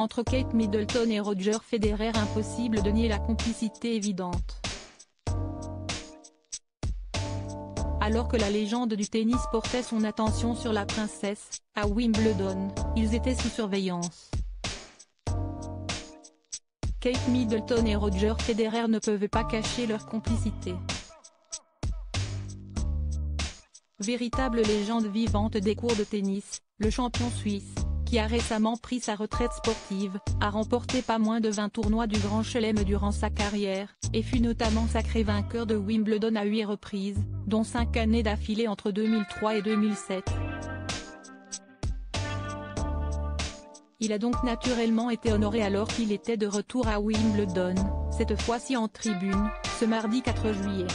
Entre Kate Middleton et Roger Federer, impossible de nier la complicité évidente. Alors que la légende du tennis portait son attention sur la princesse, à Wimbledon, ils étaient sous surveillance. Kate Middleton et Roger Federer ne peuvent pas cacher leur complicité. Véritable légende vivante des cours de tennis, le champion suisse, qui a récemment pris sa retraite sportive, a remporté pas moins de 20 tournois du Grand Chelem durant sa carrière, et fut notamment sacré vainqueur de Wimbledon à 8 reprises, dont 5 années d'affilée entre 2003 et 2007. Il a donc naturellement été honoré alors qu'il était de retour à Wimbledon, cette fois-ci en tribune, ce mardi 4 juillet.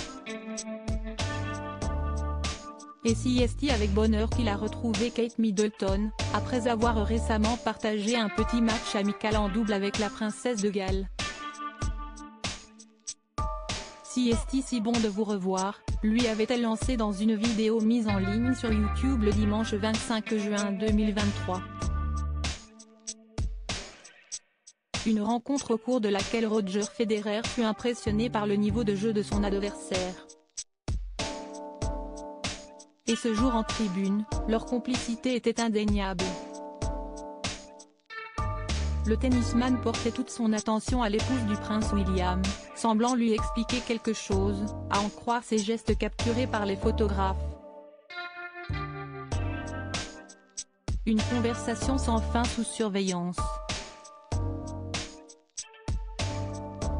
Et c'est avec bonheur qu'il a retrouvé Kate Middleton, après avoir récemment partagé un petit match amical en double avec la princesse de Galles. C'est si bon de vous revoir, lui avait-elle lancé dans une vidéo mise en ligne sur YouTube le dimanche 25 juin 2023. Une rencontre au cours de laquelle Roger Federer fut impressionné par le niveau de jeu de son adversaire. Et ce jour en tribune, leur complicité était indéniable. Le tennisman portait toute son attention à l'épouse du prince William, semblant lui expliquer quelque chose, à en croire ses gestes capturés par les photographes. Une conversation sans fin sous surveillance.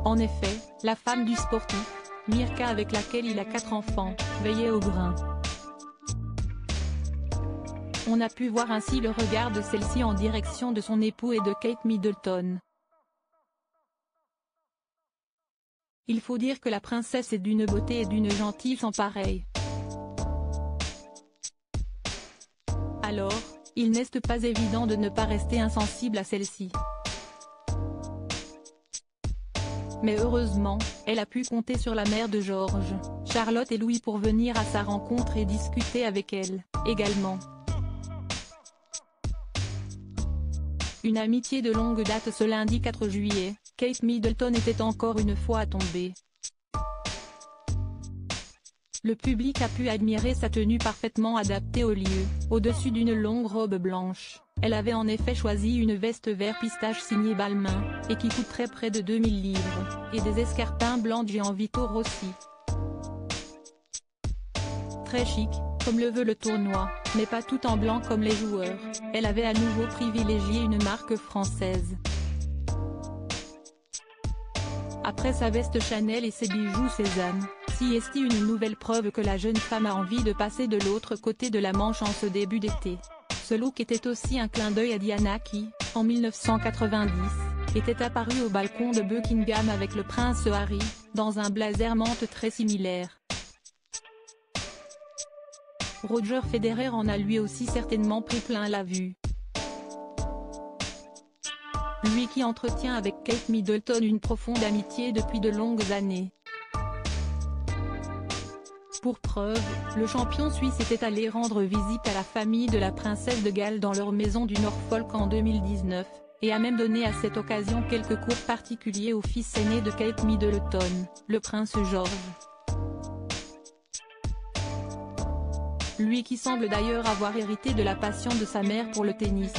En effet, la femme du sportif, Mirka, avec laquelle il a 4 enfants, veillait au grain. On a pu voir ainsi le regard de celle-ci en direction de son époux et de Kate Middleton. Il faut dire que la princesse est d'une beauté et d'une gentillesse sans pareil. Alors, il n'est pas évident de ne pas rester insensible à celle-ci. Mais heureusement, elle a pu compter sur la mère de George, Charlotte et Louis pour venir à sa rencontre et discuter avec elle, également. Une amitié de longue date. Ce lundi 4 juillet, Kate Middleton était encore une fois à tomber. Le public a pu admirer sa tenue parfaitement adaptée au lieu, au-dessus d'une longue robe blanche. Elle avait en effet choisi une veste vert pistache signée Balmain, et qui coûterait près de 2000 livres, et des escarpins blancs de Gianvito Rossi. Très chic, comme le veut le tournoi, mais pas tout en blanc comme les joueurs, elle avait à nouveau privilégié une marque française. Après sa veste Chanel et ses bijoux Cézanne, c'est une nouvelle preuve que la jeune femme a envie de passer de l'autre côté de la Manche en ce début d'été. Ce look était aussi un clin d'œil à Diana qui, en 1990, était apparue au balcon de Buckingham avec le prince Harry, dans un blazer mante très similaire. Roger Federer en a lui aussi certainement pris plein la vue. Lui qui entretient avec Kate Middleton une profonde amitié depuis de longues années. Pour preuve, le champion suisse était allé rendre visite à la famille de la princesse de Galles dans leur maison du Norfolk en 2019, et a même donné à cette occasion quelques cours particuliers au fils aîné de Kate Middleton, le prince George. Lui qui semble d'ailleurs avoir hérité de la passion de sa mère pour le tennis.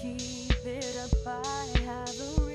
Keep it up, I have a